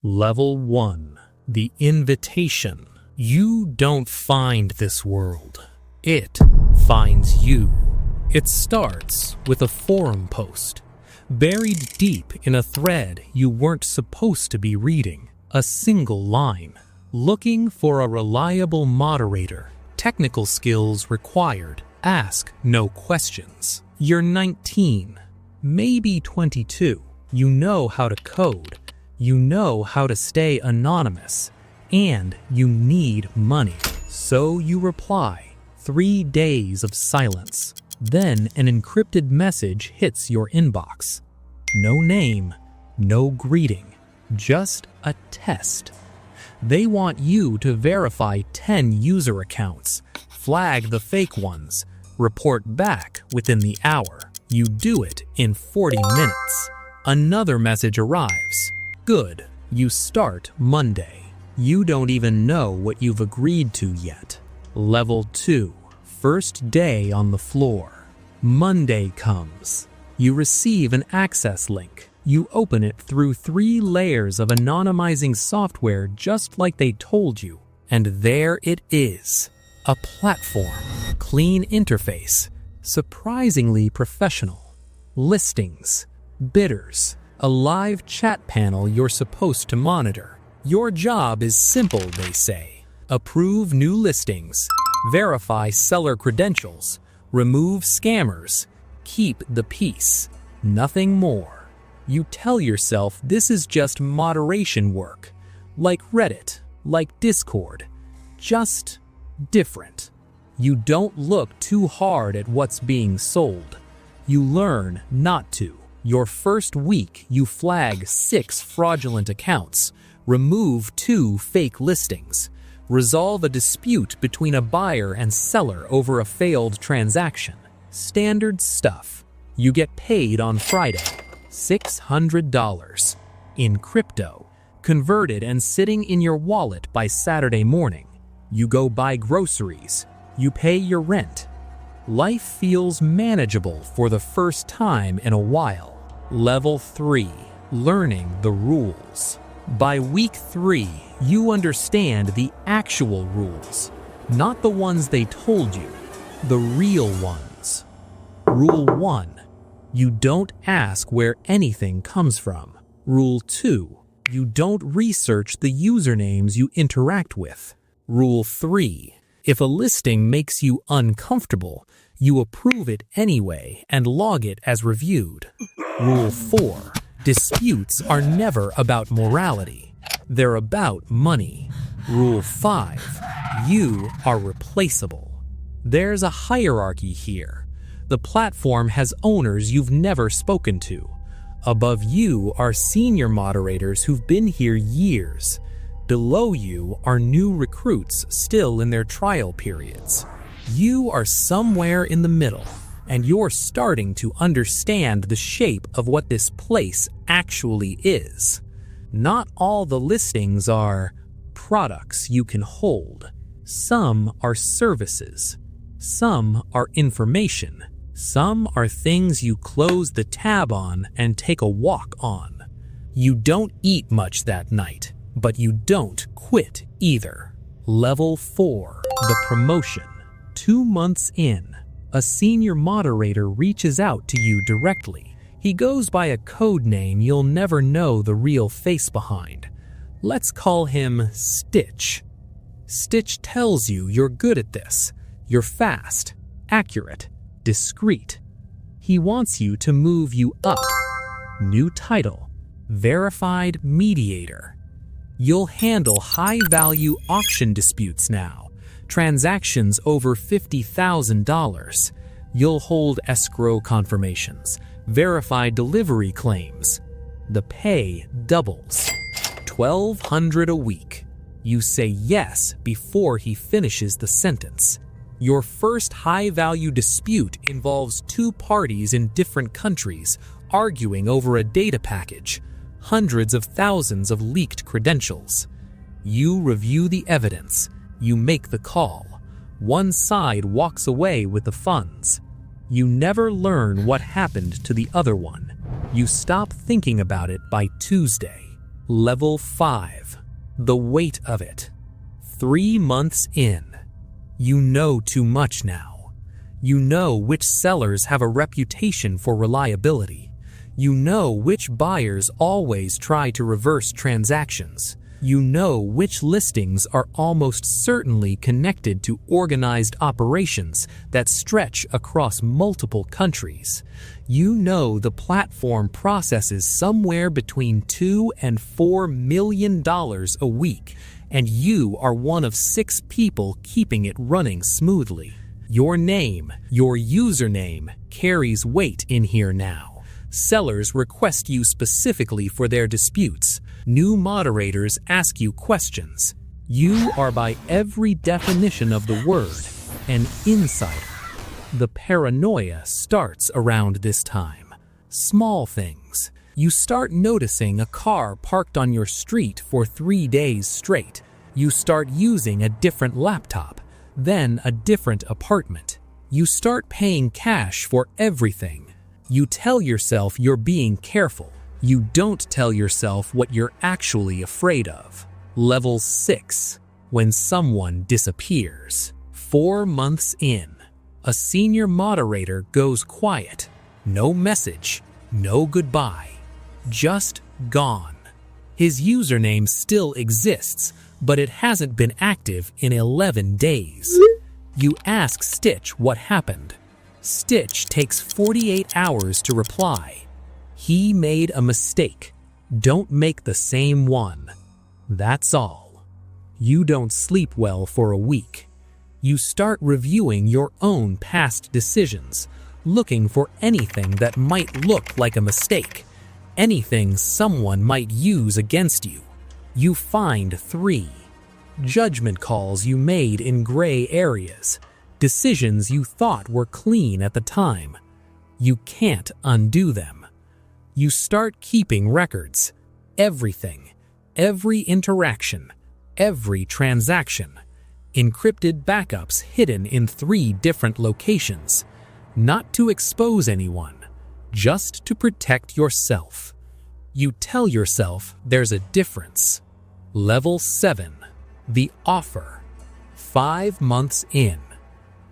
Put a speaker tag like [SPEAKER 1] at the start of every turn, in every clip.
[SPEAKER 1] Level 1. The Invitation. You don't find this world. It finds you. It starts with a forum post, buried deep in a thread you weren't supposed to be reading. A single line. Looking for a reliable moderator. Technical skills required. Ask no questions. You're 19, maybe 22. You know how to code. You know how to stay anonymous. And you need money. So you reply. 3 days of silence. Then an encrypted message hits your inbox. No name, no greeting, just a test. They want you to verify 10 user accounts, flag the fake ones, report back within the hour. You do it in 40 minutes. Another message arrives. Good, you start Monday. You don't even know what you've agreed to yet. Level 2. First day on the floor. Monday comes. You receive an access link. You open it through 3 layers of anonymizing software just like they told you. And there it is. A platform. Clean interface. Surprisingly professional. Listings. Bidders. A live chat panel you're supposed to monitor. Your job is simple, they say. Approve new listings. Verify seller credentials. Remove scammers. Keep the peace. Nothing more. You tell yourself this is just moderation work. Like Reddit, like Discord. Just different. You don't look too hard at what's being sold. You learn not to. Your first week, you flag 6 fraudulent accounts, remove 2 fake listings, resolve a dispute between a buyer and seller over a failed transaction. Standard stuff. You get paid on Friday, $600 in crypto, converted and sitting in your wallet by Saturday morning. You go buy groceries. You pay your rent. Life feels manageable for the first time in a while. Level 3. Learning the rules. By week 3, you understand the actual rules, not the ones they told you, the real ones. Rule 1. You don't ask where anything comes from. Rule 2. You don't research the usernames you interact with. Rule 3. If a listing makes you uncomfortable, you approve it anyway and log it as reviewed. Rule 4. Disputes are never about morality. They're about money. Rule 5. You are replaceable. There's a hierarchy here. The platform has owners you've never spoken to. Above you are senior moderators who've been here years. Below you are new recruits still in their trial periods. You are somewhere in the middle, and you're starting to understand the shape of what this place actually is. Not all the listings are products you can hold. Some are services. Some are information. Some are things you close the tab on and take a walk on. You don't eat much that night, but you don't quit either. Level 4. The promotion. 2 months in, a senior moderator reaches out to you directly. He goes by a code name you'll never know the real face behind. Let's call him Stitch. Stitch tells you you're good at this. You're fast, accurate, discreet. He wants you to move you up. New title, Verified Mediator. You'll handle high-value auction disputes now. Transactions over $50,000. You'll hold escrow confirmations, verify delivery claims. The pay doubles. $1,200 a week. You say yes before he finishes the sentence. Your first high-value dispute involves 2 parties in different countries arguing over a data package, hundreds of thousands of leaked credentials. You review the evidence. You make the call. One side walks away with the funds. You never learn what happened to the other one. You stop thinking about it by Tuesday. Level 5. The weight of it. 3 months in. You know too much now. You know which sellers have a reputation for reliability. You know which buyers always try to reverse transactions. You know which listings are almost certainly connected to organized operations that stretch across multiple countries. You know the platform processes somewhere between $2 and $4 million a week, and you are one of 6 people keeping it running smoothly. Your name, your username, carries weight in here now. Sellers request you specifically for their disputes. New moderators ask you questions. You are, by every definition of the word, an insider. The paranoia starts around this time. Small things. You start noticing a car parked on your street for 3 days straight. You start using a different laptop, then a different apartment. You start paying cash for everything. You tell yourself you're being careful. You don't tell yourself what you're actually afraid of. Level 6. When someone disappears. 4 months in. A senior moderator goes quiet. No message. No goodbye. Just gone. His username still exists, but it hasn't been active in 11 days. You ask Stitch what happened. Stitch takes 48 hours to reply. He made a mistake. Don't make the same one. That's all. You don't sleep well for a week. You start reviewing your own past decisions, looking for anything that might look like a mistake, anything someone might use against you. You find 3. Judgment calls you made in gray areas. Decisions you thought were clean at the time. You can't undo them. You start keeping records. Everything. Every interaction. Every transaction. Encrypted backups hidden in 3 different locations. Not to expose anyone, just to protect yourself. You tell yourself there's a difference. Level 7. The offer. 5 months in.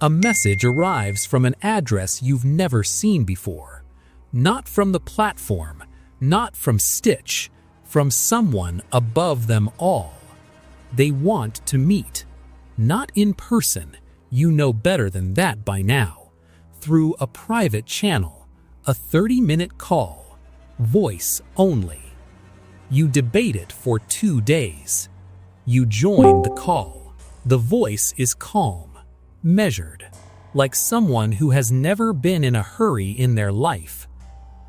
[SPEAKER 1] A message arrives from an address you've never seen before. Not from the platform, not from Stitch, from someone above them all. They want to meet. Not in person, you know better than that by now. Through a private channel, a 30-minute call, voice only. You debate it for 2 days. You join the call. The voice is calm. Measured, like someone who has never been in a hurry in their life.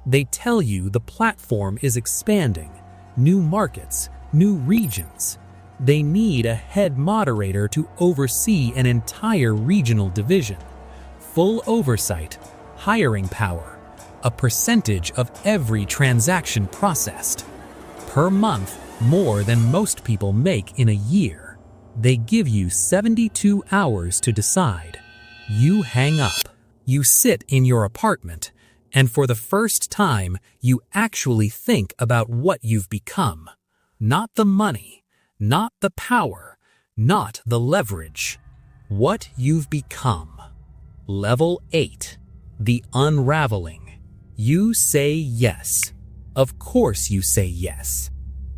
[SPEAKER 1] They tell you the platform is expanding, new markets, new regions. They need a head moderator to oversee an entire regional division. Full oversight, hiring power, a percentage of every transaction processed. Per month, more than most people make in a year. They give you 72 hours to decide. You hang up. You sit in your apartment, and for the first time, you actually think about what you've become. Not the money, not the power, not the leverage. What you've become. Level 8. The unraveling. You say yes. Of course you say yes.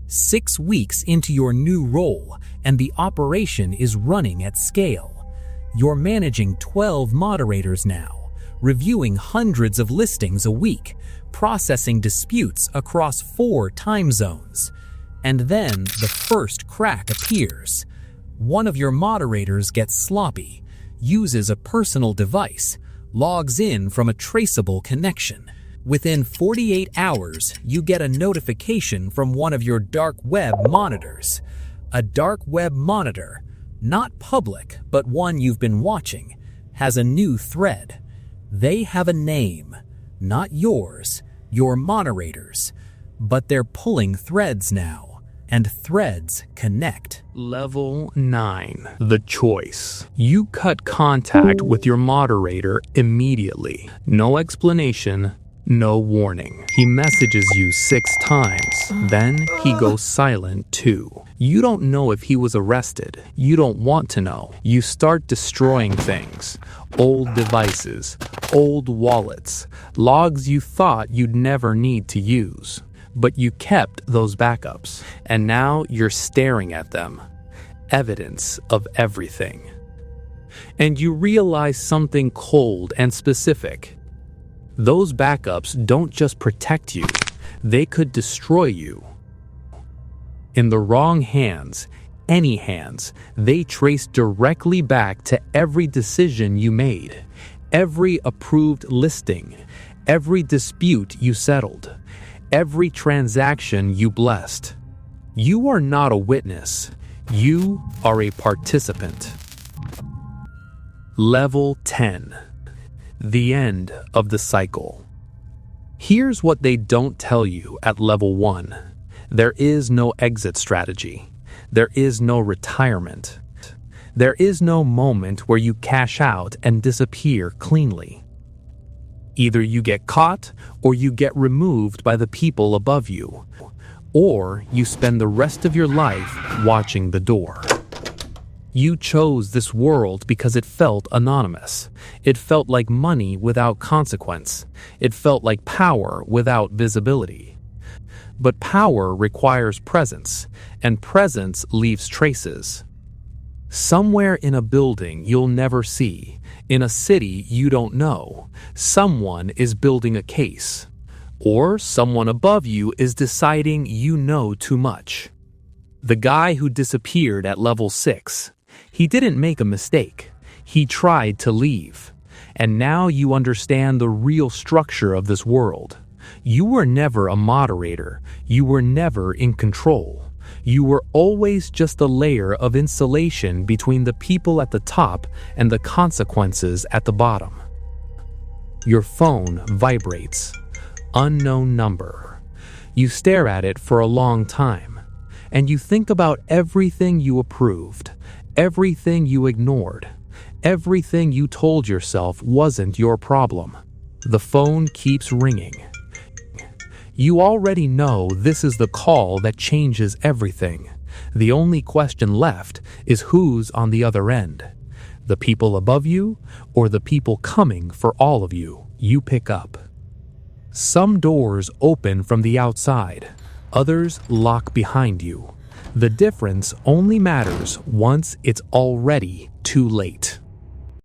[SPEAKER 1] 6 weeks into your new role, and the operation is running at scale. You're managing 12 moderators now, reviewing hundreds of listings a week, processing disputes across 4 time zones. And then the first crack appears. One of your moderators gets sloppy, uses a personal device, logs in from a traceable connection. Within 48 hours, you get a notification from one of your dark web monitors. A dark web monitor, not public, but one you've been watching, has a new thread. They have a name, not yours, your moderators, but they're pulling threads now, and threads connect.
[SPEAKER 2] Level 9. The choice. You cut contact with your moderator immediately. No explanation, No warning. He messages you 6 times. Then he goes silent too. You don't know if he was arrested. You don't want to know. You start destroying things. Old devices, old wallets, logs you thought you'd never need to use. But you kept those backups, and now you're staring at them. Evidence of everything. And you realize something cold and specific. Those backups don't just protect you, they could destroy you. In the wrong hands, any hands, they trace directly back to every decision you made, every approved listing, every dispute you settled, every transaction you blessed. You are not a witness, you are a participant. Level 10. The end of the cycle. Here's what they don't tell you at level 1. There is no exit strategy. There is no retirement. There is no moment where you cash out and disappear cleanly. Either you get caught or you get removed by the people above you, or you spend the rest of your life watching the door. You chose this world because it felt anonymous. It felt like money without consequence. It felt like power without visibility. But power requires presence, and presence leaves traces. Somewhere in a building you'll never see, in a city you don't know, someone is building a case. Or someone above you is deciding you know too much. The guy who disappeared at level 6, he didn't make a mistake. He tried to leave. And now you understand the real structure of this world. You were never a moderator. You were never in control. You were always just a layer of insulation between the people at the top and the consequences at the bottom. Your phone vibrates. Unknown number. You stare at it for a long time, and you think about everything you approved, everything you ignored, everything you told yourself wasn't your problem. The phone keeps ringing. You already know this is the call that changes everything. The only question left is who's on the other end. The people above you or the people coming for all of you. You pick up. Some doors open from the outside. Others lock behind you. The difference only matters once it's already too late.